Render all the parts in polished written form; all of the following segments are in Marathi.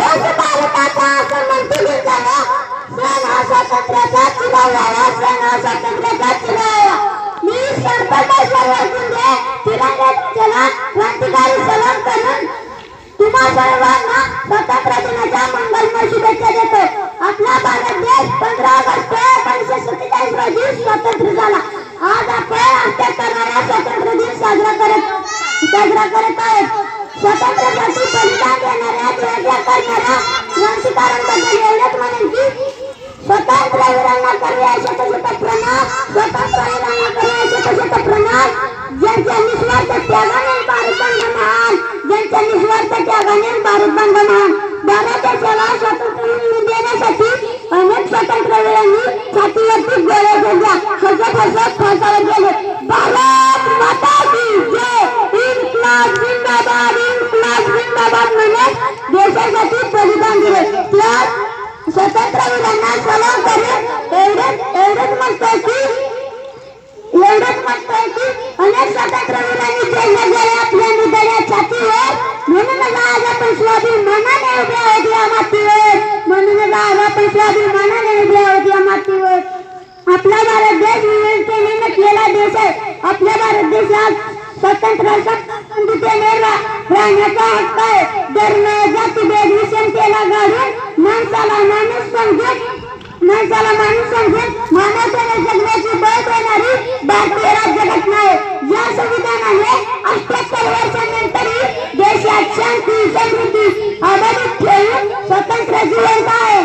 तोच भारताचा असं म्हणते गेला सण हा स्वातंत्र्याचा चिरावा सण हा स्वातंत्र्याचा चिरावा मी सरपंचावर गुंडे तिरंग्याचा चला क्रांतिकारी सलाम करून तुम्हा सर्वांना स्वातंत्र्य दिनाच्या मंगलमय शुभेच्छा देतो। आपला भारत देश 15 ऑगस्ट 1947 रोजी स्वतंत्र झाला। आज आपण अठ्ठ्याहत्तरावा स्वातंत्र्य दिन साजरा करत आहोत। स्वातंत्र्यासाठी बलिदान देणाऱ्या देशभक्ती करणाऱ्या क्रांतिकारकांबद्दल एवढंच म्हणेन की स्वातंत्र्यवीरांना करूया शतशत प्रणाम, स्वातंत्र्यवीरांना करूया शतशत प्रणाम। ज्यांच्या निस्वार्थ त्यागाने भारत बनला महान, ज्यांच्या निस्वार्थ त्यागाने भारत बनला महान। भारत देशाला स्वातंत्र्य मिळवून देण्यासाठी अनेक स्वातंत्र्यवीरांनी छातीवरती गोळ्या घेतल्या, हसत फासावर गेले। भारत माता की जय, इन्क्लाब जिंदाबाद, इन्क्लाब जिंदाबाद म्हणत देशासाठी बलिदान दिले। त्या स्वातंत्र्यवीरांना सलाम करून एवढंच म्हणतोय की अनेक स्वातंत्र्यवीरांनी जेलला गेले आपल्या निधड्या छातीवर, म्हणूनच आज आपण स्वाभिमानाने उभे आहोत या मातीवर, म्हणूनच आज आपण स्वाभिमानाने उभे आहोत या मातीवर। आपला भारत देश विविधतेने नटलेला देश आहे। आपल्या भारत देशात स्वतंत्रतेने राहण्याचा हक्क आहे। धर्म जातीभेद विषमतेला गाडून माणसाला माणूस समजून मानवतेने जगण्याची बळ देणारी भारतीय राज्यघटना आहे। या संविधानाने 78 वर्षांनंतरही देशात शांती समृद्धी अबाधित ठेवून स्वातंत्र्य जिवंत आहे।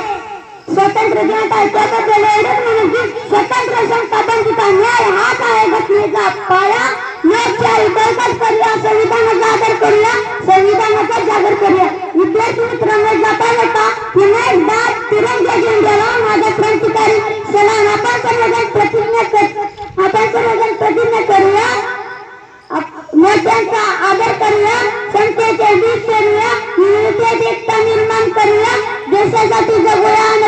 त्याबद्दल एवढंच म्हणून की स्वतंत्र संस्थापनचा न्याय हाच आहे घटनेचा पाया। न्यायाची बळकट करूया, संविधानाचा आदर करूया, संविधानाचा जागर करूया। विद्यार्थी मित्रांनो, जाता जाता पुन्हा एकदा तिरंग्या झेंड्याला माझा क्रांतिकारी सलाम। आपण सर्वजण प्रतिज्ञा करूया, नेत्यांचा आदर करूया, संतेचे बीज पेरूया, विविधतेत एकता निर्माण करूया, देशासाठी जगूया आणि